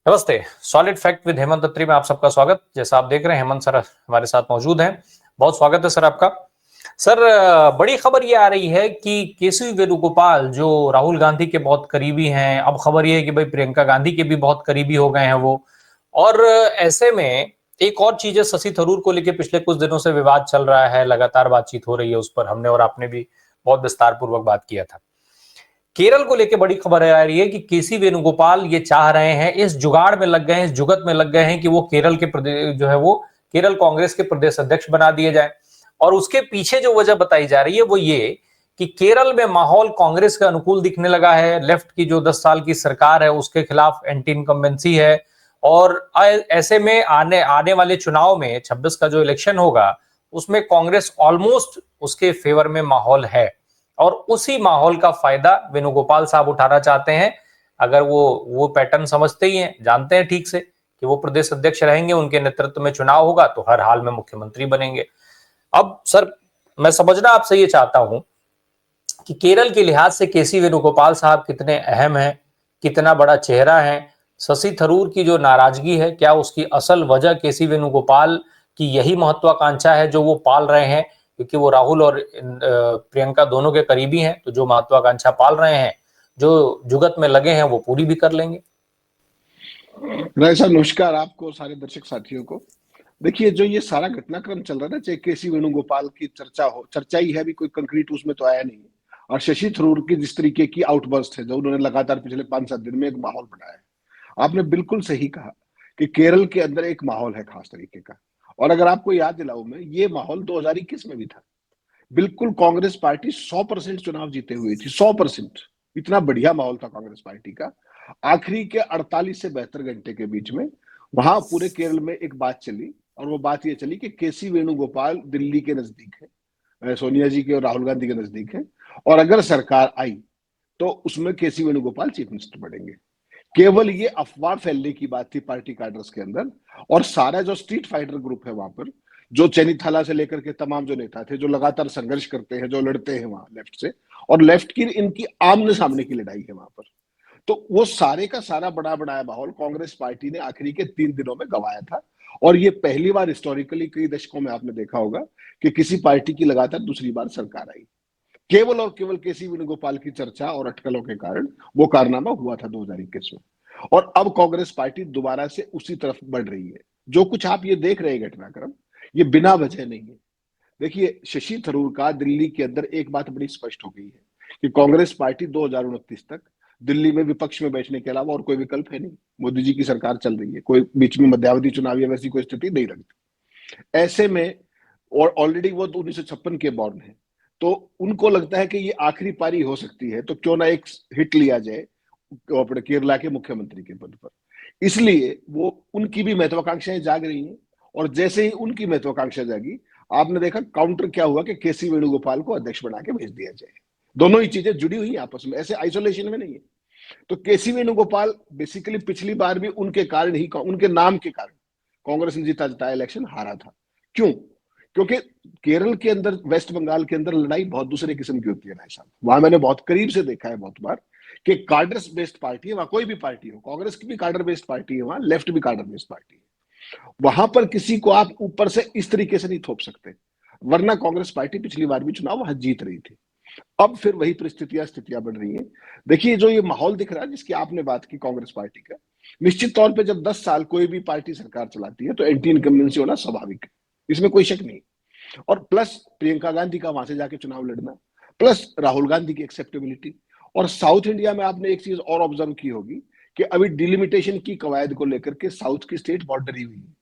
नमस्ते। Solid fact with Hemant अत्री में आप सबका स्वागत। जैसा आप देख रहे हैं हेमंत सर हमारे साथ मौजूद हैं। बहुत स्वागत है सर आपका। सर बड़ी खबर ये आ रही है कि केसी वेणुगोपाल जो राहुल गांधी के बहुत करीबी हैं, अब खबर ये है कि भाई प्रियंका गांधी के भी बहुत करीबी हो गए हैं वो। और ऐसे में एक और चीज है, शशि थरूर को लेकर पिछले कुछ दिनों से विवाद चल रहा है, लगातार बातचीत हो रही है, उस पर हमने और आपने भी बहुत विस्तार पूर्वक बात किया था। केरल को लेकर बड़ी खबर आ रही है कि केसी वेणुगोपाल ये चाह रहे हैं, इस जुगाड़ में लग गए हैं, इस जुगत में लग गए हैं कि वो केरल के प्रदेश जो है वो केरल कांग्रेस के प्रदेश अध्यक्ष बना दिए जाए। और उसके पीछे जो वजह बताई जा रही है वो ये कि केरल में माहौल कांग्रेस के अनुकूल दिखने लगा है। लेफ्ट की जो 10 साल की सरकार है उसके खिलाफ एंटी इनकम्बेंसी है। और ऐसे में आने आने वाले चुनाव में 26 का जो इलेक्शन होगा उसमें कांग्रेस ऑलमोस्ट उसके फेवर में माहौल है। और उसी माहौल का फायदा वेणुगोपाल साहब उठाना चाहते हैं। अगर वो पैटर्न समझते ही हैं, जानते हैं ठीक से कि वो प्रदेश अध्यक्ष रहेंगे, उनके नेतृत्व में चुनाव होगा तो हर हाल में मुख्यमंत्री बनेंगे। अब सर मैं समझना आपसे ये चाहता हूं कि केरल के लिहाज से केसी वेणुगोपाल साहब कितने अहम हैं, कितना बड़ा चेहरा है। शशि थरूर की जो नाराजगी है, क्या उसकी असल वजह केसी वेणुगोपाल की यही महत्वाकांक्षा है जो वो पाल रहे हैं? क्योंकि वो राहुल और प्रियंका दोनों के करीबी हैं, तो जो महत्वाकांक्षा पाल रहे हैं, जो जुगत में लगे हैं, वो पूरी भी कर लेंगे। राय साहब नमस्कार आपको, सारे दर्शक साथियों को। देखिए, जो ये सारा घटनाक्रम चल रहा है ना, चाहे केसी वेणुगोपाल की चर्चा ही है, अभी कोई कंक्रीट उसमें तो आया नहीं है। और शशि थरूर की जिस तरीके की आउटबर्स्ट है, जो उन्होंने लगातार पिछले 5-7 दिन में एक माहौल बनाया है, आपने बिल्कुल सही कहा कि केरल के अंदर एक माहौल है खास तरीके का। और अगर आपको याद दिलाऊं मैं, ये माहौल 2021 में भी था। बिल्कुल कांग्रेस पार्टी 100% चुनाव जीते हुई थी, 100%। इतना बढ़िया माहौल था कांग्रेस पार्टी का। आखिरी के 48 से 72 घंटे के बीच में वहां पूरे केरल में एक बात चली, और वो बात ये चली कि केसी वेणुगोपाल दिल्ली के नजदीक है, सोनिया जी के और राहुल गांधी के नजदीक है, और अगर सरकार आई तो उसमें केसी वेणुगोपाल चीफ मिनिस्टर बनेंगे। केवल ये अफवाह फैलने की बात थी पार्टी कैडर्स के अंदर। और सारा जो स्ट्रीट फाइटर ग्रुप है वहां पर, जो चैनी थाला से लेकर के तमाम जो नेता थे, जो लगातार संघर्ष करते हैं, जो लड़ते हैं वहां लेफ्ट से, और लेफ्ट की इनकी आमने सामने की लड़ाई है वहां पर, तो वो सारे का सारा बड़ा बनाया माहौल कांग्रेस पार्टी ने आखिरी के 3 दिनों में गंवाया था। और ये पहली बार हिस्टोरिकली कई दशकों में आपने देखा होगा कि किसी पार्टी की लगातार दूसरी बार सरकार आई, केवल और केवल केसी वेणुगोपाल की चर्चा और अटकलों के कारण वो कारनामा हुआ था 2021 में। और अब कांग्रेस पार्टी दोबारा से उसी तरफ बढ़ रही है। जो कुछ आप ये देख रहे हैं घटनाक्रम, ये बिना वजह नहीं है। देखिए, शशि थरूर का दिल्ली के अंदर एक बात बड़ी स्पष्ट हो गई है कि कांग्रेस पार्टी 2029 तक दिल्ली में विपक्ष में बैठने के अलावा और कोई विकल्प है नहीं। मोदी जी की सरकार चल रही है, कोई बीच में मध्यावधि चुनाव या वैसी कोई स्थिति नहीं रखती। ऐसे में, और ऑलरेडी वो 1956 के बॉर्न है, तो उनको लगता है कि ये आखिरी पारी हो सकती है, तो क्यों ना एक हिट लिया जाए अपने केरला के मुख्यमंत्री के पद पर। इसलिए वो उनकी भी महत्वाकांक्षाएं जाग रही हैं। और जैसे ही उनकी महत्वाकांक्षा जागी, आपने देखा काउंटर क्या हुआ कि केसी वेणुगोपाल को अध्यक्ष बना के भेज दिया जाए। दोनों ही चीजें जुड़ी हुई हैं आपस में, ऐसे आइसोलेशन में नहीं है। तो केसी वेणुगोपाल बेसिकली पिछली बार भी उनके कारण ही, उनके नाम के कारण कांग्रेस ने जीता जताया इलेक्शन हारा था। क्यों? क्योंकि केरल के अंदर, वेस्ट बंगाल के अंदर लड़ाई बहुत दूसरे किस्म की होती है भाई साहब। वहां मैंने बहुत करीब से देखा है बहुत बार कि कार्डर्स बेस्ड पार्टी है वहां, कोई भी पार्टी हो, कांग्रेस की भी कार्डर बेस्ड पार्टी है वहां, लेफ्ट भी कार्डर बेस्ड पार्टी है। वहां पर किसी को आप ऊपर से इस तरीके से नहीं थोप सकते, वरना कांग्रेस पार्टी पिछली बार भी चुनाव वहां जीत रही थी। अब फिर वही स्थितियां बन रही हैं। देखिए, जो ये माहौल दिख रहा है जिसकी आपने बात की कांग्रेस पार्टी का, निश्चित तौर पे जब 10 साल कोई भी पार्टी सरकार चलाती है तो एंटी इनकम्बेंसी होना स्वाभाविक है, इसमें कोई शक नहीं। और प्लस प्रियंका गांधी का वहां से जाके चुनाव लड़ना, प्लस राहुल गांधी की एक्सेप्टेबिलिटी। और साउथ इंडिया में आपने एक चीज और ऑब्जर्व की होगी कि अभी डिलिमिटेशन की कवायद को लेकर के साउथ की स्टेट बहुत डरी हुई है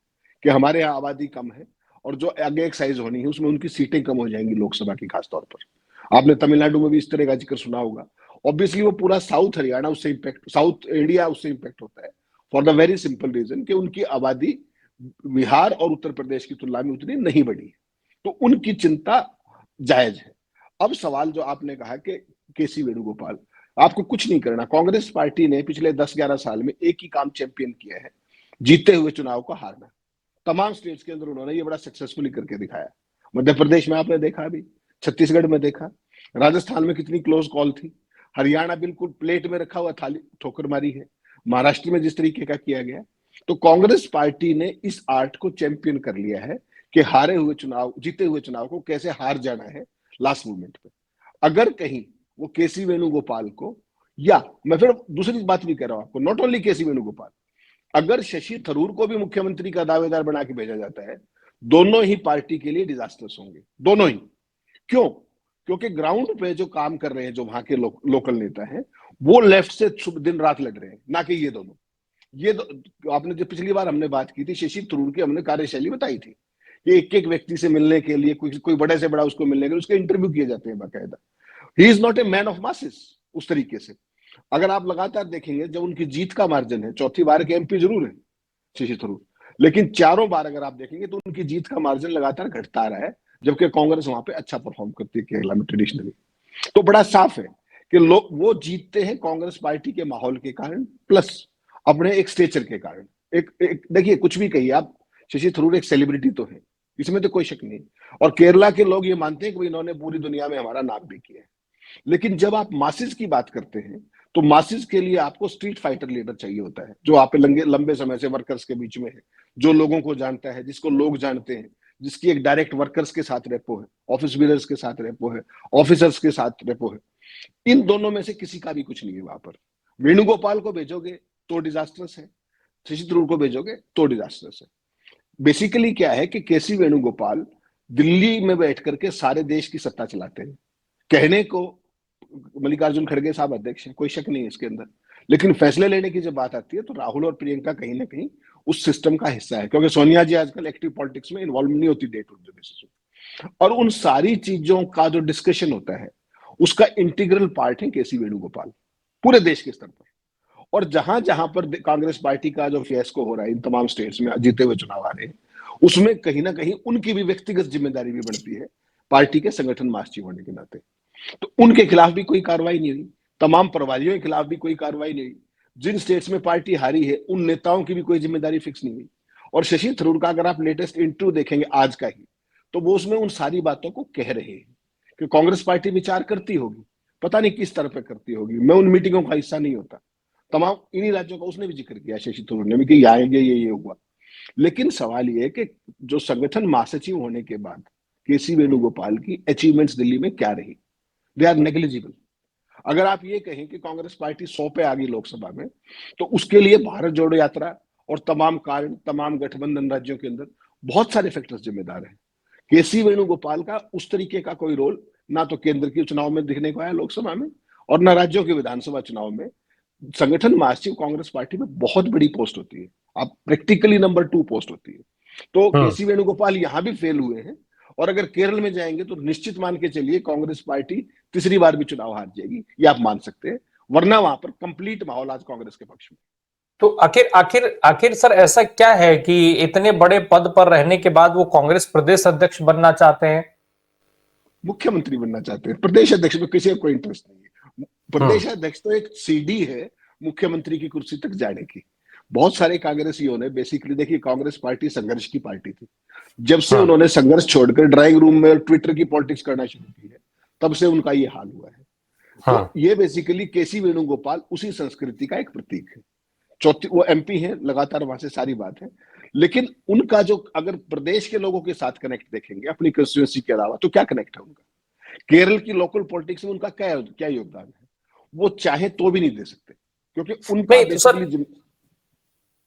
कि हमारे यहाँ आबादी कम है, और जो आगे एक्साइज होनी है उसमें उनकी सीटें कम हो जाएंगी लोकसभा की खास तौर पर। आपने तमिलनाडु में भी इस तरह का जिक्र सुना होगा। ऑब्वियसली वो पूरा साउथ हरियाणा उससे इंपैक्ट, साउथ इंडिया उससे इंपैक्ट होता है, for the very simple reason कि उनकी आबादी बिहार और उत्तर प्रदेश की तुलना में उतनी नहीं बढ़ी है, तो उनकी चिंता जायज है। अब सवाल जो आपने कहा कि केसी वेणुगोपाल, आपको कुछ नहीं करना। कांग्रेस पार्टी ने पिछले 10-11 साल में एक ही काम चैंपियन किया है, जीते हुए चुनाव को हारना। तमाम स्टेट्स के अंदर उन्होंने ये बड़ा सक्सेसफुली करके दिखाया। मध्य प्रदेश में आपने देखा, अभी छत्तीसगढ़ में देखा, राजस्थान में कितनी क्लोज कॉल थी, हरियाणा बिल्कुल प्लेट में रखा हुआ थाली ठोकर मारी है, महाराष्ट्र में जिस तरीके का किया गया, तो कांग्रेस पार्टी ने इस आर्ट को चैंपियन कर लिया है कि हारे हुए चुनाव, जीते हुए चुनाव को कैसे हार जाना है लास्ट मोमेंट पे। अगर कहीं वो केसी वेणुगोपाल को, या मैं फिर दूसरी बात भी कह रहा हूं आपको, नॉट ओनली केसी वेणुगोपाल, अगर शशि थरूर को भी मुख्यमंत्री का दावेदार बना के भेजा जाता है, दोनों ही पार्टी के लिए डिजास्टर्स होंगे, दोनों ही। क्यों? क्योंकि ग्राउंड पे जो काम कर रहे हैं, जो वहां के लोकल नेता हैं, वो लेफ्ट से दिन रात लड़ रहे हैं, ना कि ये दोनों। आपने जो पिछली बार हमने बात की थी शशि थरूर की, हमने कार्यशैली बताई थी कि एक एक व्यक्ति से मिलने के लिए, कोई बड़े से बड़ा उसको मिलने के लिए उसके इंटरव्यू किए जाते हैं बाकायदा। He is not a man of masses उस तरीके से। अगर आप लगातार देखेंगे, जब उनकी जीत का मार्जिन है, चौथी बार के एमपी जरूर है शशि थरूर, लेकिन चारों बार अगर आप देखेंगे तो उनकी जीत का मार्जिन लगातार घटता आ रहा है, जबकि कांग्रेस वहां पे अच्छा परफॉर्म करती है केरला में ट्रेडिशनली। तो बड़ा साफ है कि लोग वो जीतते हैं कांग्रेस पार्टी के माहौल के कारण, प्लस अपने एक स्टेचर के कारण। एक देखिए, कुछ भी कहिए आप, शशि थरूर एक सेलिब्रिटी तो है, इसमें तो कोई शक नहीं। और केरला के लोग ये मानते हैं कि इन्होंने पूरी दुनिया में हमारा नाम भी किया है। लेकिन जब आप मासिस की बात करते हैं, तो मासिस के लिए आपको स्ट्रीट फाइटर लीडर चाहिए होता है, जो आप लंबे समय से वर्कर्स के बीच में है, जो लोगों को जानता है, जिसको लोग जानते हैं, जिसकी एक डायरेक्ट वर्कर्स के साथ रेपो है, ऑफिस बीयर्स के साथ रेपो है, ऑफिसर्स के साथ रेपो है। इन दोनों में से किसी का भी कुछ नहीं है वहां पर। वेणुगोपाल को भेजोगे तो डिजास्टर्स है, शशि थरूर को भेजोगे तो डिजास्टर्स है। बेसिकली क्या है कि केसी वेणुगोपाल दिल्ली में बैठ करके सारे देश की सत्ता चलाते हैं। कहने को मल्लिकार्जुन खड़गे साहब अध्यक्ष हैं, कोई शक नहीं है इसके अंदर, लेकिन फैसले लेने की जब बात आती है तो राहुल और प्रियंका कहीं ना कहीं उस सिस्टम का हिस्सा है, क्योंकि सोनिया जी आजकल एक्टिव पॉलिटिक्स में इन्वॉल्व नहीं होती डे टू डे बेसिस पे। और उन सारी चीजों का जो डिस्कशन होता है, उसका इंटीग्रल पार्ट है केसी वेणुगोपाल, पूरे देश के स्तर पर। और जहां जहां पर कांग्रेस पार्टी का जो फियास्को हो रहा है इन तमाम स्टेट्स में, जीते हुए चुनाव आ रहे हैं, उसमें कहीं ना कहीं उनकी भी व्यक्तिगत जिम्मेदारी भी बढ़ती है, पार्टी के संगठन महासचिव होने के नाते। तो उनके खिलाफ भी कोई कार्रवाई नहीं हुई, तमाम प्रभारियों के खिलाफ भी कोई कार्रवाई नहीं हुई। जिन स्टेट्स में पार्टी हारी है, उन नेताओं की भी कोई जिम्मेदारी फिक्स नहीं हुई। और शशि थरूर का अगर आप लेटेस्ट इंटरव्यू देखेंगे आज का ही, तो वो उसमें उन सारी बातों को कह रहे हैं कि कांग्रेस पार्टी विचार करती होगी, पता नहीं किस तरह पे करती होगी, मैं उन मीटिंगों का हिस्सा नहीं होता। तमाम इन्हीं राज्यों का उसने भी जिक्र किया शशि थरूर ने भी कि आएंगे, ये हुआ। लेकिन सवाल ये है कि जो संगठन महासचिव होने के बाद केसी वेणुगोपाल की अचीवमेंट्स दिल्ली में क्या रही, दे आर नेग्लिजिबल। अगर आप ये कहें कि कांग्रेस पार्टी 100 पे आ गई लोकसभा में, तो उसके लिए भारत जोड़ो यात्रा और तमाम कारण, तमाम गठबंधन राज्यों के अंदर बहुत सारे फैक्टर्स जिम्मेदार हैं। केसी वेणुगोपाल का उस तरीके का कोई रोल ना तो केंद्र के चुनाव में दिखने को आया लोकसभा में, और ना राज्यों के विधानसभा चुनाव में। संगठन महासचिव कांग्रेस पार्टी में बहुत बड़ी पोस्ट होती है, आप प्रैक्टिकली नंबर 2 पोस्ट होती है। तो केसी वेणुगोपाल यहां भी फेल हुए हैं, और अगर केरल में जाएंगे तो निश्चित मान के चलिए कांग्रेस पार्टी तीसरी बार भी चुनाव हार जाएगी, ये आप मान सकते हैं। वरना वहां पर कंप्लीट माहौल आज कांग्रेस के पक्ष में। तो आखिर आखिर आखिर सर ऐसा क्या है कि इतने बड़े पद पर रहने के बाद वो कांग्रेस प्रदेश अध्यक्ष बनना चाहते हैं? मुख्यमंत्री बनना चाहते हैं, प्रदेश अध्यक्ष में किसी को कोई इंटरेस्ट नहीं है। प्रदेश अध्यक्ष तो एक सीडी है मुख्यमंत्री की कुर्सी तक जाने की। बहुत सारे कांग्रेसियों ने बेसिकली, देखिए कांग्रेस पार्टी संघर्ष की पार्टी थी, जब से उन्होंने संघर्ष छोड़कर ड्राइंग रूम में ट्विटर की पॉलिटिक्स करना शुरू की है, तब से उनका ये हाल हुआ है। तो ये बेसिकली केसी वेणुगोपाल उसी संस्कृति का एक प्रतीक है। चौथी वो एमपी है, लगातार वहां से सारी बात है। लेकिन उनका जो, अगर प्रदेश के लोगों के साथ कनेक्ट देखेंगे अपनी कंस्टिट्यूएंसी के अलावा, तो क्या कनेक्ट है उनका? केरल की लोकल पॉलिटिक्स में उनका क्या योगदान है? वो चाहे तो भी नहीं दे सकते, क्योंकि उनका बेसिकली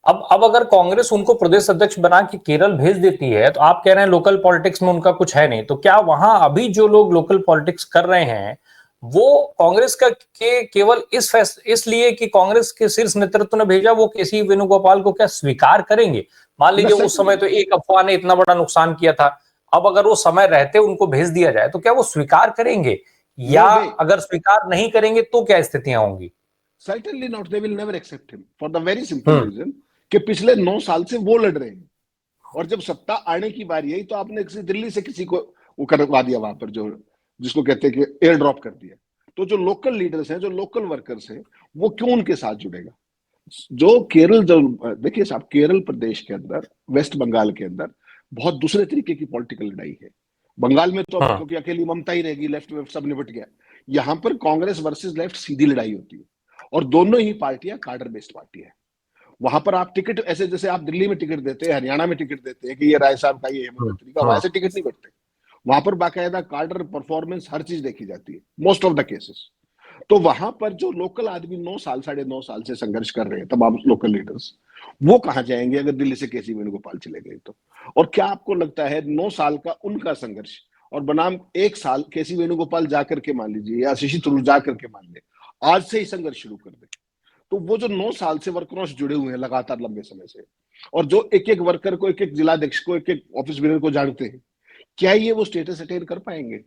अब अगर कांग्रेस उनको प्रदेश अध्यक्ष बना के केरल भेज देती है, तो आप कह रहे हैं लोकल पॉलिटिक्स में उनका कुछ है नहीं, तो क्या वहां अभी जो लोग लोकल पॉलिटिक्स कर रहे हैं वो कांग्रेस का केवल इसलिए कि कांग्रेस के शीर्ष नेतृत्व ने भेजा, वो केसी वेणुगोपाल को क्या स्वीकार करेंगे? मान लीजिए उस समय तो एक अफवाह ने इतना बड़ा नुकसान किया था, अब अगर वो समय रहते उनको भेज दिया जाए तो क्या वो स्वीकार करेंगे? या अगर स्वीकार नहीं करेंगे तो क्या स्थितियां होंगी? Certainly not, they will never accept him for the very simple reason कि पिछले 9 साल से वो लड़ रहे हैं, और जब सत्ता आने की बारी आई तो आपने दिल्ली से किसी को वो करवा दिया वहां पर, जो जिसको कहते हैं कि एयर ड्रॉप कर दिया। तो जो लोकल लीडर्स हैं, जो लोकल वर्कर्स हैं, वो क्यों उनके साथ जुड़ेगा? जो केरल, जो देखिए साहब, केरल प्रदेश के अंदर, वेस्ट बंगाल के अंदर बहुत दूसरे तरीके की पॉलिटिकल लड़ाई है। बंगाल में तो क्योंकि अकेली ममता ही रहेगी, लेफ्ट वेफ्ट सब निपट गया। यहाँ पर कांग्रेस वर्सेस लेफ्ट सीधी लड़ाई होती है, और दोनों ही पार्टियां कार्डर बेस्ड पार्टी है। वहां पर आप टिकट ऐसे जैसे आप दिल्ली में टिकट देते हैं, हरियाणा में टिकट देते हैं कि ये राय साहब का, ये हेमंत खत्री का, वहां से टिकट नहीं बढ़ते। वहां पर बाकायदा कार्डर परफॉर्मेंस हर चीज देखी जाती है, मोस्ट ऑफ द केसेस। तो वहां पर जो लोकल आदमी 9 साल 9.5 साल से संघर्ष कर रहे हैं तमाम लोकल लीडर्स, वो कहां जाएंगे अगर दिल्ली से केसी वेणुगोपाल चले गए तो? और क्या आपको लगता है 9 साल का उनका संघर्ष और बनाम 1 साल केसी वेणुगोपाल जाकर के मान लीजिए या शशि थरूर जाकर के मान ले, आज से ही संघर्ष शुरू कर दे, तो वो जो 9 साल से वर्करों से जुड़े हुए हैं लगातार लंबे समय से, और जो एक एक वर्कर को, एक एक जिलाध्यक्ष को, एक एक ऑफिस बिनर को जानते हैं, क्या ये वो स्टेटस अटेन कर पाएंगे?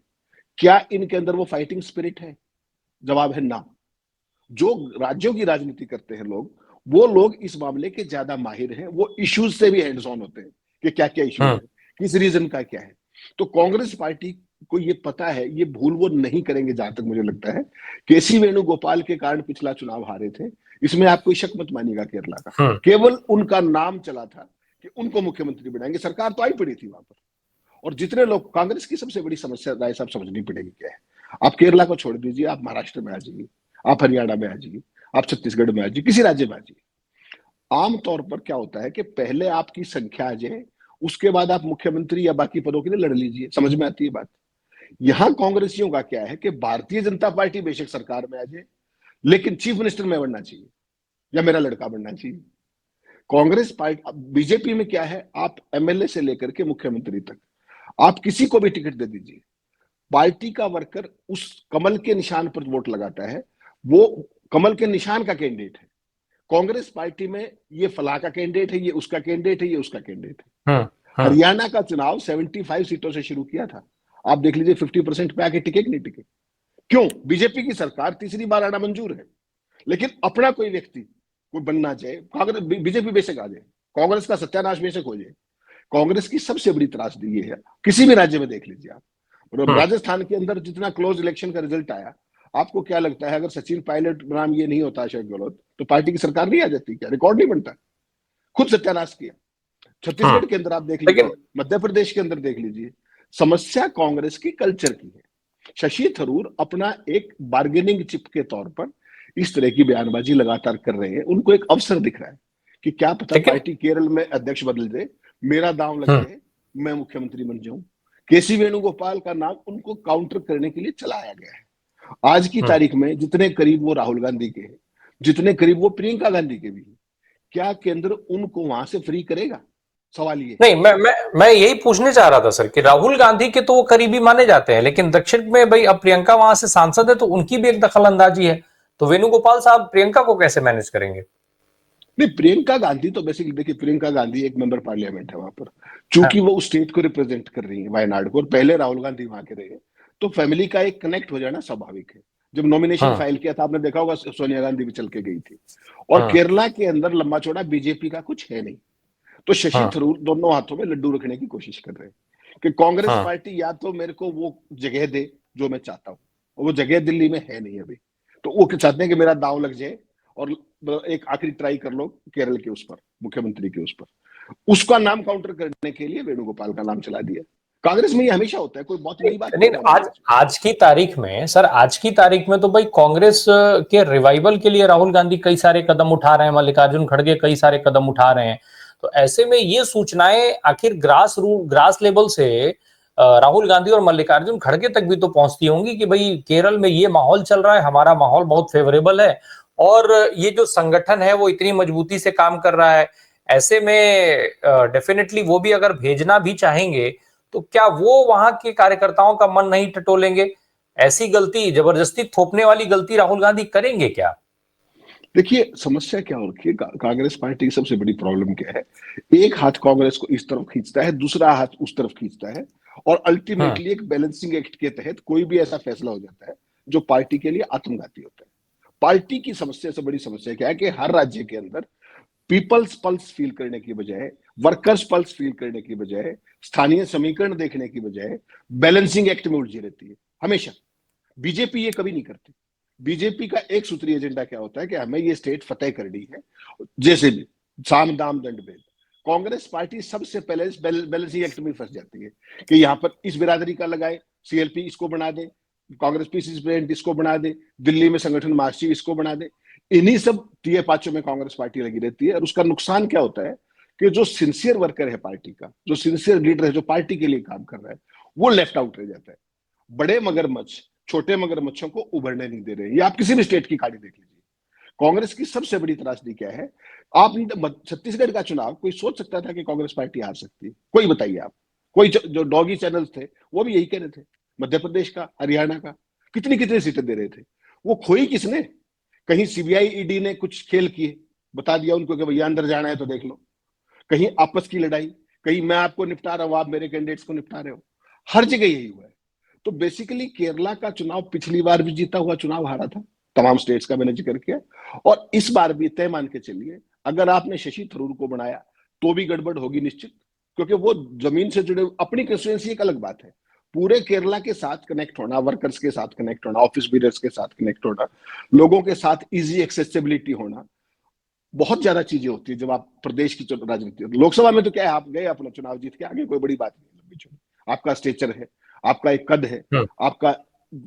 क्या इनके अंदर वो फाइटिंग स्पिरिट है? जवाब है ना। जो राज्यों की राजनीति करते हैं लोग, वो लोग इस मामले के ज्यादा माहिर हैं, वो इश्यूज से भी हैंड्स ऑन होते हैं कि क्या क्या इश्यूज है, किस रीजन का क्या है। तो कांग्रेस पार्टी को ये पता है, ये भूल वो नहीं करेंगे जहां तक मुझे लगता है। केसी वेणुगोपाल के कारण पिछला चुनाव हारे थे, इसमें आप कोई शक मत मानिएगा केरला का। केवल उनका नाम चला था कि उनको मुख्यमंत्री बनाएंगे, सरकार तो आई पड़ी थी वहां पर। और जितने लोग, कांग्रेस की सबसे बड़ी समस्या राय साहब समझनी पड़ेगी क्या है। आप केरला को छोड़ दीजिए, आप महाराष्ट्र में आ जाइए, आप हरियाणा में आ जाइए, आप छत्तीसगढ़ में आ जाइए, किसी राज्य में आ जाइए, आमतौर पर क्या होता है कि पहले आपकी संख्या आ जाए, उसके बाद आप मुख्यमंत्री या बाकी पदों के लिए लड़ लीजिए। समझ में आती है बात? यहां कांग्रेसियों का क्या है कि भारतीय जनता पार्टी बेशक सरकार में आ जाए, लेकिन चीफ मिनिस्टर में बनना चाहिए या मेरा लड़का बनना चाहिए। कांग्रेस पार्टी, बीजेपी में क्या है, आप एमएलए से लेकर के मुख्यमंत्री तक आप किसी को भी टिकट दे दीजिए, पार्टी का वर्कर उस कमल के निशान पर वोट लगाता है, वो कमल के निशान का कैंडिडेट है। कांग्रेस पार्टी में ये फला का कैंडिडेट है, ये उसका कैंडिडेट है, ये उसका कैंडिडेट है। हरियाणा का चुनाव 75 सीटों से शुरू किया था, आप देख लीजिए 50% पे आके टिके कि नहीं टिके। क्यों? बीजेपी की सरकार तीसरी बार आना मंजूर है, लेकिन अपना कोई व्यक्ति कोई बनना चाहे, कांग्रेस बीजेपी बेशक आ जाए, कांग्रेस का सत्यानाश बेशक हो जाए। कांग्रेस की सबसे बड़ी त्रासदी ये है, किसी भी राज्य में देख लीजिए आप, राजस्थान के अंदर जितना क्लोज इलेक्शन का रिजल्ट आया, आपको क्या लगता है अगर सचिन पायलट नाम ये नहीं होता अशोक गहलोत, तो पार्टी की सरकार नहीं आ जाती क्या? रिकॉर्ड नहीं बनता? खुद सत्यानाश किया। छत्तीसगढ़ के अंदर आप देख लीजिए, मध्य प्रदेश के अंदर देख लीजिए, समस्या कांग्रेस की कल्चर की है। शशि थरूर अपना एक बार्गेनिंग चिप के तौर पर इस तरह की बयानबाजी लगातार कर रहे हैं। उनको एक अवसर दिख रहा है कि क्या पता पार्टी केरल में अध्यक्ष बदल दे, मेरा दांव लग जाए, मैं मुख्यमंत्री बन जाऊं। केसी वेणुगोपाल का नाम उनको काउंटर करने के लिए चलाया गया है। आज की तारीख में जितने करीब वो राहुल गांधी के हैं, जितने करीब वो प्रियंका गांधी के भी हैं, क्या केंद्र उनको वहां से फ्री करेगा? सवाल ये नहीं, मैं यही पूछने चाह रहा था सर कि राहुल गांधी के तो वो करीबी माने जाते हैं, लेकिन दक्षिण में भाई अब प्रियंका वहां से सांसद है तो उनकी भी एक दखल अंदाजी है, तो वेणुगोपाल साहब प्रियंका को कैसे मैनेज करेंगे? नहीं, प्रियंका गांधी तो बेसिकली देखिए, प्रियंका गांधी एक मेंबर पार्लियामेंट है वहां पर, चूंकि वो उस स्टेट को रिप्रेजेंट कर रही है, वायनाड को, और पहले राहुल गांधी वहां के रहे, तो फैमिली का एक कनेक्ट हो जाना स्वाभाविक है। जब नॉमिनेशन फाइल किया था, आपने देखा होगा सोनिया गांधी भी चल के गई थी। और केरला के अंदर लंबा चौड़ा बीजेपी का कुछ है नहीं, तो शशि थरूर दोनों हाथों में लड्डू रखने की कोशिश कर रहे हैं कि कांग्रेस पार्टी या तो मेरे को वो जगह दे जो मैं चाहता हूँ, वो जगह दिल्ली में है नहीं अभी, तो वो चाहते हैं कि मेरा दांव लग जाए और एक आखिरी ट्राई कर लो केरल के उस पर, मुख्यमंत्री के उस पर। उसका नाम काउंटर करने के लिए वेणुगोपाल का नाम चला दिया। कांग्रेस में ये हमेशा होता है, कोई बहुत नई बात नहीं। आज की तारीख में सर, आज की तारीख में तो भाई कांग्रेस के रिवाइवल के लिए राहुल गांधी कई सारे कदम उठा रहे हैं, मल्लिकार्जुन खड़गे कई सारे कदम उठा रहे हैं, तो ऐसे में ये सूचनाएं आखिर ग्रास लेवल से राहुल गांधी और मल्लिकार्जुन खड़गे तक भी तो पहुंचती होंगी कि भाई केरल में ये माहौल चल रहा है, हमारा माहौल बहुत फेवरेबल है और ये जो संगठन है वो इतनी मजबूती से काम कर रहा है। ऐसे में डेफिनेटली वो भी अगर भेजना भी चाहेंगे तो क्या वो वहां के कार्यकर्ताओं का मन नहीं टटोलेंगे? ऐसी गलती, जबरदस्ती थोपने वाली गलती राहुल गांधी करेंगे क्या? देखिए, समस्या क्या हो रखी है कांग्रेस पार्टी की सबसे बड़ी प्रॉब्लम क्या है, एक हाथ कांग्रेस को इस तरफ खींचता है, दूसरा हाथ उस तरफ खींचता है, और अल्टीमेटली एक बैलेंसिंग एक्ट के तहत कोई भी ऐसा फैसला हो जाता है जो पार्टी के लिए आत्मघाती होता है। पार्टी की समस्या से बड़ी समस्या क्या है कि हर राज्य के अंदर पीपल्स पल्स फील करने की बजाय, वर्कर्स पल्स फील करने की बजाय, स्थानीय समीकरण देखने की बजाय बैलेंसिंग एक्ट में उलझी रहती है हमेशा। बीजेपी ये कभी नहीं करती। बीजेपी का एक सूत्रीय एजेंडा क्या होता है कि हमें ये स्टेट फतेह करनी है, जैसे भी साम दाम दंड भेद। कांग्रेस पार्टी सबसे पहले इस बैलेंसिंग एक्ट में फंस जाती है कि यहाँ पर इस बिरादरी का लगाए, सीएलपी इसको बना दे, कांग्रेस पीसीसी प्रेसिडेंट इसको बना दे, दिल्ली में संगठन महासचिव इसको बना दे। इन्हीं सब टीए पाचों में कांग्रेस पार्टी लगी रहती है। और उसका नुकसान क्या होता है कि जो सिंसियर वर्कर है पार्टी का, जो सिंसियर लीडर है, जो पार्टी के लिए काम कर रहा है, वो लेफ्ट आउट रह जाता है। बड़े मगरमच्छ छोटे मगरमच्छों को उभरने नहीं दे रहे। ये आप किसी भी स्टेट की कहानी देख लीजिए। कांग्रेस की सबसे बड़ी त्रासदी क्या है? आप छत्तीसगढ़ का चुनाव कोई सोच सकता था कि कांग्रेस पार्टी हार सकती है? कोई बताइए आप। कोई जो डॉगी चैनल थे वो भी यही कह रहे थे। मध्य प्रदेश का, हरियाणा का कितनी कितनी सीटें दे रहे थे। वो खोई किसने? कहीं सीबीआई ईडी ने कुछ खेल किए, बता दिया उनको कि भैया अंदर जाना है तो देख लो। कहीं आपस की लड़ाई, कहीं मैं आपको निपटा रहा हूं, आप मेरे कैंडिडेट्स को निपटा रहे हो। हर जगह यही हुआ है। तो बेसिकली केरला का चुनाव पिछली बार भी जीता हुआ चुनाव हारा था, तमाम स्टेट्स का मैंने जिक्र किया। और इस बार भी तय मान के चलिए, अगर आपने शशि थरूर को बनाया तो भी गड़बड़ होगी निश्चित, क्योंकि वो जमीन से जुड़े, अपनी कंस्टिट्यूएंसी एक अलग बात है, पूरे केरला के साथ कनेक्ट होना, वर्कर्स के साथ कनेक्ट होना, ऑफिस बीयर्स के साथ कनेक्ट होना, लोगों के साथ इजी एक्सेसिबिलिटी होना, बहुत ज्यादा चीजें होती है जब आप प्रदेश की राजनीति। लोकसभा में तो क्या है, आप गए अपना चुनाव जीत के आगे, कोई बड़ी बात नहीं है। बीच में आपका स्टेचर है, आपका एक कद है, आपका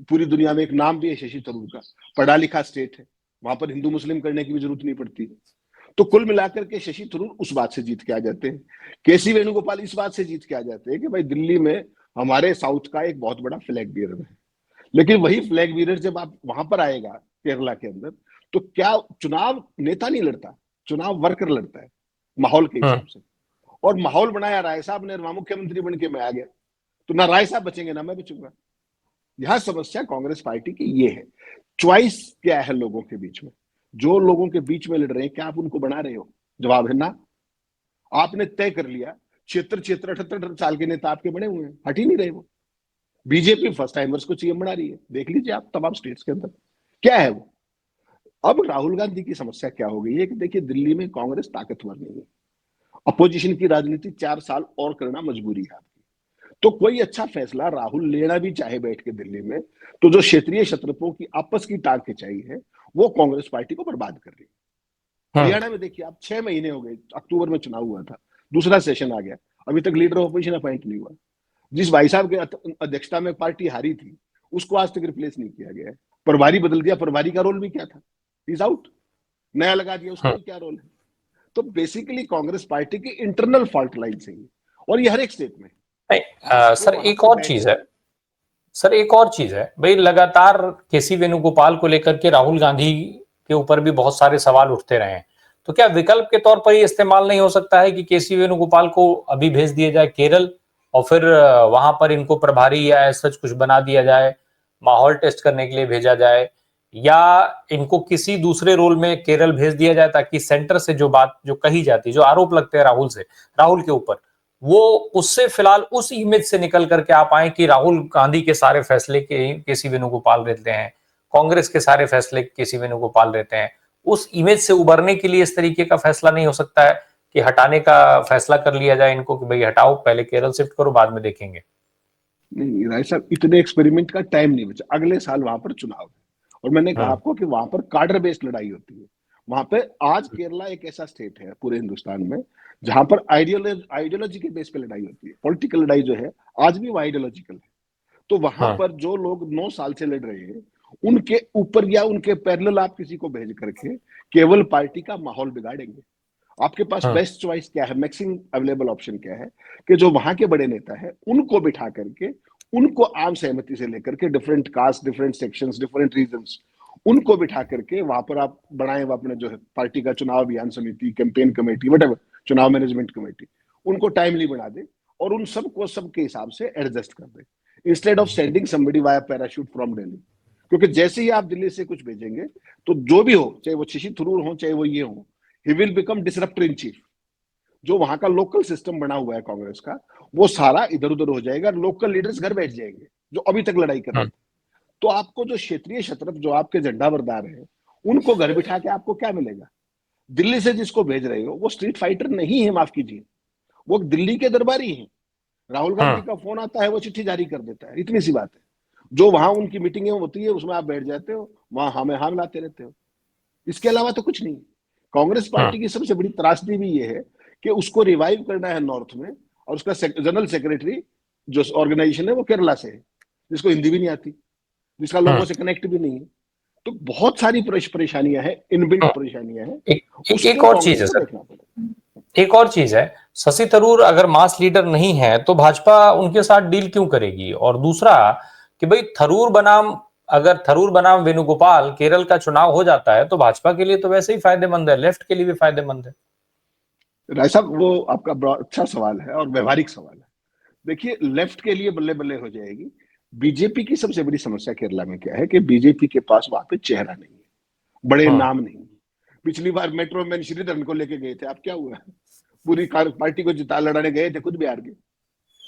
पूरी दुनिया में एक नाम भी है शशि थरूर का, पढ़ा लिखा स्टेट है, वहां पर हिंदू मुस्लिम करने की भी जरूरत नहीं पड़ती है। तो कुल मिलाकर के शशि थरूर उस बात से जीत के आ जाते हैं। केसी वेणुगोपाल इस बात से जीत के आ जाते हैं कि भाई दिल्ली में हमारे साउथ का एक बहुत बड़ा फ्लैग बियर है। लेकिन वही फ्लैग बियर जब आप वहां पर आएगा केरला के अंदर, तो क्या चुनाव नेता नहीं लड़ता, चुनाव वर्कर लड़ता है माहौल के हिसाब से। और माहौल बनाया राय साहब ने, वहां मुख्यमंत्री बन के मैं आ गया, तो ना राय साहब बचेंगे ना मैं बचूंगा। यह समस्या कांग्रेस पार्टी की ये है। च्वाइस क्या है लोगों के बीच में? जो लोगों के बीच में लड़ रहे हैं, क्या आप उनको बना रहे हो? जवाब है ना। आपने तय कर लिया, क्षेत्र क्षेत्र 78 साल के नेता आपके बने हुए हैं, हट ही नहीं रहे वो। बीजेपी फर्स्ट टाइमर्स को सीएम बना रही है, देख लीजिए आप तमाम स्टेट्स के अंदर क्या है वो। अब राहुल गांधी की समस्या क्या हो गई है कि देखिए, दिल्ली में कांग्रेस ताकतवर नहीं है, अपोजिशन की राजनीति 4 साल और करना मजबूरी है आपकी। तो कोई अच्छा फैसला राहुल लेना भी चाहे बैठ के दिल्ली में, तो जो क्षेत्रीय क्षत्रपों की आपस की टांग खिंचाई है, वो कांग्रेस पार्टी को बर्बाद कर रही है। हरियाणा में देखिए आप, 6 महीने हो गए, अक्टूबर में चुनाव हुआ था, दूसरा सेशन आ गया, अभी तक लीडर ऑफ अपोजिशन अपॉइंट नहीं हुआ। जिस भाई साहब के अध्यक्षता में पार्टी हारी थी, उसको आज तक रिप्लेस नहीं किया गया है। प्रभारी बदल दिया, प्रभारी का रोल भी क्या था? Is out. नया लगा दिया, उसका भी क्या रोल है? तो बेसिकली कांग्रेस पार्टी की इंटरनल फॉल्ट लाइन से ही, और ये हर एक स्टेट में नहीं, आपको सर वहां एक पर और बैठ चीज के। है। सर एक और चीज है भाई, लगातार केसी वेणुगोपाल को लेकर के राहुल गांधी के ऊपर भी बहुत सारे सवाल उठते रहे हैं। तो क्या विकल्प के तौर पर ये इस्तेमाल नहीं हो सकता है कि केसी वेणुगोपाल को अभी भेज दिया जाए केरल, और फिर वहां पर इनको प्रभारी या सच कुछ बना दिया जाए, माहौल टेस्ट करने के लिए भेजा जाए, या इनको किसी दूसरे रोल में केरल भेज दिया जाए, ताकि सेंटर से जो बात जो कही जाती है, जो आरोप लगते हैं राहुल के ऊपर, वो उससे फिलहाल उस इमेज से निकल करके आप आए कि राहुल गांधी के सारे फैसले केसी वेणुगोपाल रहते हैं, कांग्रेस के सारे फैसले केसी वेणुगोपाल रहते हैं। उस इमेज से उबरने के लिए इस तरीके का फैसला नहीं हो सकता है कि हटाने का फैसला कर लिया जाए इनको, कि भाई हटाओ, पहले केरल शिफ्ट करो, बाद में देखेंगे? नहीं राय साहब, इतने एक्सपेरिमेंट का टाइम नहीं बचा, अगले साल वहां पर चुनाव है। और मैंने कहा आपको कि वहां पर कार्डर बेस्ड लड़ाई होती है। वहां पे आज केरला एक ऐसा स्टेट है पूरे हिंदुस्तान में जहां पर आइडियोलॉजी के बेस पे लड़ाई होती है। पॉलिटिकल लड़ाई जो है आज भी वो आइडियोलॉजिकल है। तो वहां पर जो लोग 9 साल से लड़ रहे हैं, उनके ऊपर या उनके पैरेलल आप किसी को भेज करके केवल पार्टी का माहौल बिगाड़ेंगे। आपके पास बेस्ट चॉइस क्या है, मैक्सिमम अवेलेबल ऑप्शन क्या है कि जो वहां के बड़े नेता है उनको बिठा करके, उनको आम सहमति से लेकर के, different caste, different sections, different reasons, उनको बिठा करके वहां पर आप बनाए अपने जो है पार्टी का चुनाव अभियान समिति, कैंपेन कमेटी, वट चुनाव मैनेजमेंट कमेटी, उनको टाइमली बना दे और उन सबको सबके हिसाब से एडजस्ट कर दे, instead of sending somebody via parachute from Delhi. क्योंकि जैसे ही आप दिल्ली से कुछ भेजेंगे, तो जो भी हो, चाहे वो शशि थरूर हो, चाहे वो ये हो, he will become disruptor in chief. जो वहां का लोकल सिस्टम बना हुआ है कांग्रेस का, वो सारा इधर उधर हो जाएगा, लोकल लीडर्स घर बैठ जाएंगे जो अभी तक लड़ाई कर रहे थे। तो आपको जो क्षेत्रीय क्षत्रप, जो आपके झंडा बरदार है, उनको घर बिठा के आपको क्या मिलेगा? दिल्ली से जिसको भेज रहे हो वो स्ट्रीट फाइटर नहीं है, माफ कीजिए, वो दिल्ली के दरबारी है। राहुल गांधी का फोन आता है, वो चिट्ठी जारी कर देता है, इतनी सी बात है। जो वहां उनकी मीटिंगें होती है उसमें आप बैठ जाते हो, वहां हमें हाम लाते रहते हो, इसके अलावा तो कुछ नहीं। कांग्रेस पार्टी की सबसे बड़ी त्रासदी भी ये है कि उसको रिवाइव करना है नॉर्थ में, और उसका जनरल सेक्रेटरी जो ऑर्गेनाइजेशन है वो केरला से है, जिसको हिंदी भी नहीं आती, जिसका लोगों से कनेक्ट भी नहीं है। तो बहुत सारी परेशानियां हैं, इनबिल्ट परेशानियां हैं। एक और चीज है सर, एक और चीज है, शशि थरूर अगर मास लीडर नहीं है तो भाजपा उनके साथ डील क्यों करेगी? और दूसरा कि भाई अगर थरूर बनाम वेणुगोपाल केरल का चुनाव हो जाता है तो भाजपा के लिए तो वैसे ही फायदेमंद है, लेफ्ट के लिए भी फायदेमंद है। राय साहब, वो आपका बड़ा अच्छा सवाल है और व्यवहारिक सवाल है। देखिए, लेफ्ट के लिए बल्ले बल्ले हो जाएगी। बीजेपी की सबसे बड़ी समस्या केरला में क्या है कि बीजेपी के पास वहां पे चेहरा नहीं है, बड़े नाम नहीं है। पिछली बार मेट्रो मैन श्रीधरन को लेके गए थे, अब क्या हुआ? पूरी पार्टी को जिता लड़ाने गए थे, खुद भी हार गए।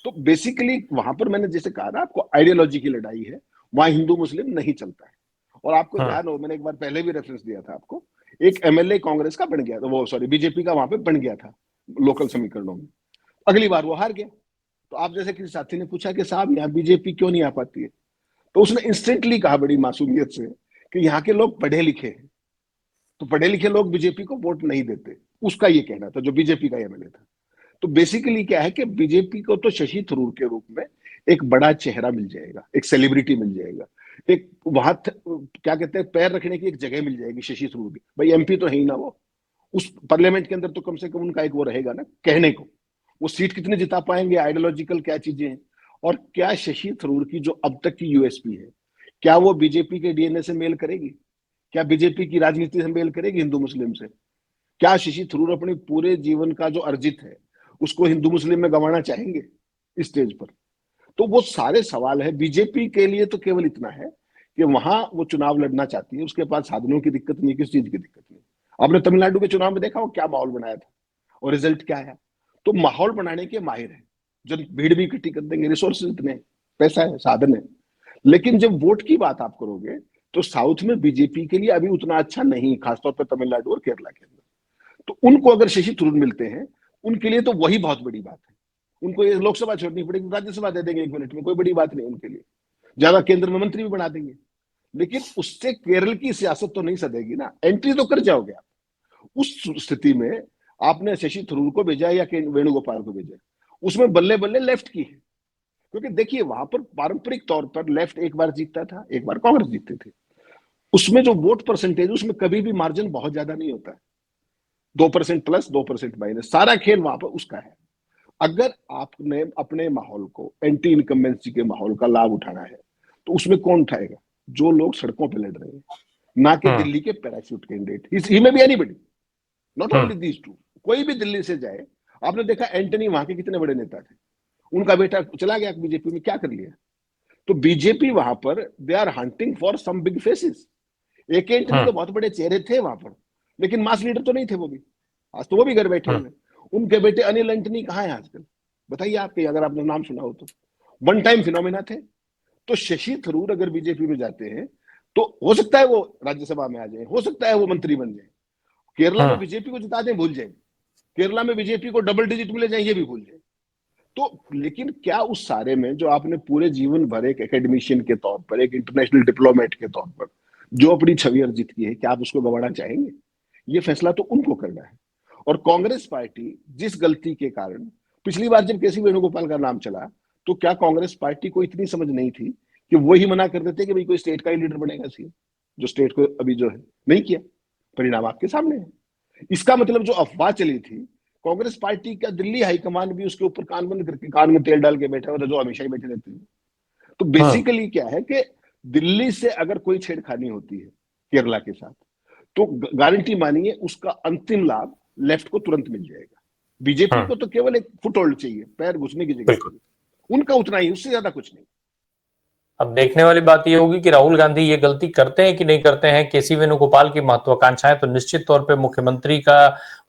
तो बेसिकली वहां पर मैंने जैसे कहा ना आपको, आइडियोलॉजी की लड़ाई है, वहां हिंदू मुस्लिम नहीं चलता है। और आपको ध्यान हो, मैंने एक बार पहले भी रेफरेंस दिया था आपको, एक एमएलए कांग्रेस का बन गया था, वो सॉरी बीजेपी का वहां पे बन गया था लोकल समीकरणों में। अगली बार वो हार गया। तो आप जैसे किसी साथी ने पूछा कि साहब यहाँ बीजेपी क्यों नहीं आ पाती है, तो उसने इंस्टेंटली कहा बड़ी मासूमियत से कि यहाँ के लोग पढ़े लिखे हैं, तो पढ़े लिखे लोग बीजेपी को वोट नहीं देते। उसका ये कहना था, जो बीजेपी का एमएलए था। तो बेसिकली क्या है कि बीजेपी को तो शशि थरूर के रूप में एक बड़ा चेहरा मिल जाएगा, एक सेलिब्रिटी मिल जाएगा, एक वहां क्या कहते हैं पैर रखने की एक जगह मिल जाएगी शशि थरूर की। भाई एमपी तो है ही ना वो, उस पार्लियामेंट के अंदर तो कम से कम उनका एक वो रहेगा ना कहने को। वो सीट कितने जिता पाएंगे, आइडियोलॉजिकल क्या चीजें हैं, और क्या शशि थरूर की जो अब तक की यूएसपी है, क्या वो बीजेपी के डीएनए से मेल करेगी? क्या बीजेपी की राजनीति से मेल करेगी हिंदू मुस्लिम से? क्या शशि थरूर अपने पूरे जीवन का जो अर्जित है उसको हिंदू मुस्लिम में गंवाना चाहेंगे इस स्टेज पर? तो वो सारे सवाल है। बीजेपी के लिए तो केवल इतना है कि वहां वो चुनाव लड़ना चाहती है, उसके पास साधनों की दिक्कत नहीं, किस चीज की दिक्कत नहीं। आपने तमिलनाडु के चुनाव में देखा वो क्या माहौल बनाया था और रिजल्ट क्या आया। तो माहौल बनाने के माहिर है, जो भीड़ भी इकट्ठी कर देंगे, रिसोर्सेज इतने, पैसा है, साधन है। लेकिन जब वोट की बात आप करोगे तो साउथ में बीजेपी के लिए अभी उतना अच्छा नहीं, खासतौर पर तमिलनाडु और केरला के अंदर। तो उनको अगर शशि थरूर मिलते हैं, उनके लिए तो वही बहुत बड़ी बात है। उनको ये लोकसभा छोड़नी पड़ेगी, राज्यसभा दे देंगे 1 मिनट में, कोई बड़ी बात नहीं उनके लिए। ज्यादा केंद्र में मंत्री भी बना देंगे, लेकिन उससे केरल की सियासत तो नहीं सदेगी ना, एंट्री तो कर जाओगे आप। उस स्थिति में आपने शशि थरूर को भेजा या वेणुगोपाल को भेजा, उसमें बल्ले बल्ले लेफ्ट की है। क्योंकि देखिए वहां पर पारंपरिक तौर पर लेफ्ट एक बार जीतता था, एक बार कांग्रेस जीतते थे। उसमें जो वोट परसेंटेज, उसमें कभी भी मार्जिन बहुत ज्यादा नहीं होता है, 2% प्लस 2% माइनस, सारा खेल वहां पर उसका है। अगर आपने अपने माहौल को, एंटी इनकम्बेंसी के माहौल का लाभ उठाना है, तो उसमें कौन उठाएगा? जो लोग सड़कों पर लड़ रहे हैं, ना कि दिल्ली के पैराशूट कैंडिडेट। ही में भी anybody, not only these two. कोई भी दिल्ली से जाए, आपने देखा एंटनी वहां के कितने बड़े नेता थे, उनका बेटा चला गया बीजेपी में, क्या कर लिया? तो बीजेपी वहां पर they are hunting for some big faces. एक एंटनी तो बहुत बड़े चेहरे थे वहां पर, लेकिन मास लीडर तो नहीं थे वो भी। आज तो वो भी घर बैठे हुए। उनके बेटे अनिल एंटनी कहाँ है आजकल? बताइए आपके, अगर आपने नाम सुना हो तो। वन टाइम फिनोमिना थे। तो शशि थरूर अगर बीजेपी में जाते हैं तो हो सकता है वो राज्यसभा में आ जाए, हो सकता है वो मंत्री बन जाए। केरला में बीजेपी को जिता दें, भूल जाए। केरला में बीजेपी को डबल डिजिट मिले जाए, ये भी भूल जाए। तो लेकिन क्या उस सारे में जो आपने पूरे जीवन भर एक एकेडमिशियन के तौर पर, एक इंटरनेशनल डिप्लोमेट के तौर पर जो अपनी छवि अर्जित की है, क्या आप उसको गंवाना चाहेंगे? ये फैसला तो उनको करना है। और कांग्रेस पार्टी जिस गलती के कारण पिछली बार जब केसी वेणुगोपाल का नाम चला, तो क्या कांग्रेस पार्टी को इतनी समझ नहीं थी कि वो ही मना कर देते कि भाई कोई स्टेट का ही लीडर बनेगा सीएम, जो स्टेट को अभी जो है नहीं किया। परिणाम आपके सामने है। इसका मतलब जो अफवाह चली थी, कांग्रेस पार्टी का दिल्ली हाईकमान भी उसके ऊपर कान बंद करके, कान में तेल डाल के बैठा हुआ था, जो हमेशा ही बैठे रहते हैं। तो बेसिकली क्या है कि दिल्ली से अगर कोई छेड़खानी होती है केरला के साथ, तो गारंटी मानिए उसका अंतिम लाभ लेफ्ट को तुरंत मिल जाएगा। बीजेपी को तो केवल एक फुटहोल्ड चाहिए, पैर घुसने की जगह चाहिए, उनका उतना ही, उससे ज्यादा कुछ नहीं। अब देखने वाली बात यह होगी कि राहुल गांधी ये गलती करते हैं कि नहीं करते हैं। केसी वेणुगोपाल की महत्वाकांक्षाएं तो निश्चित तौर पे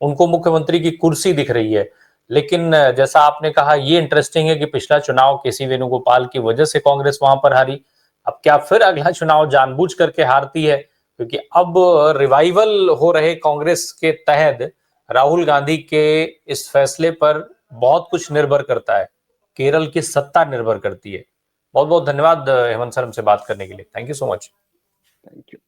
उनको मुख्यमंत्री की कुर्सी दिख रही है। लेकिन जैसा आपने कहा, ये इंटरेस्टिंग है कि पिछला चुनाव केसी वेणुगोपाल की वजह से कांग्रेस वहां पर हारी। अब क्या फिर अगला चुनाव जानबूझ करके हारती है? क्योंकि अब रिवाइवल हो रहे कांग्रेस के तहत राहुल गांधी के इस फैसले पर बहुत कुछ निर्भर करता है, केरल की सत्ता निर्भर करती है। बहुत बहुत धन्यवाद हेमंत सर हमसे बात करने के लिए। Thank you so much. Thank you.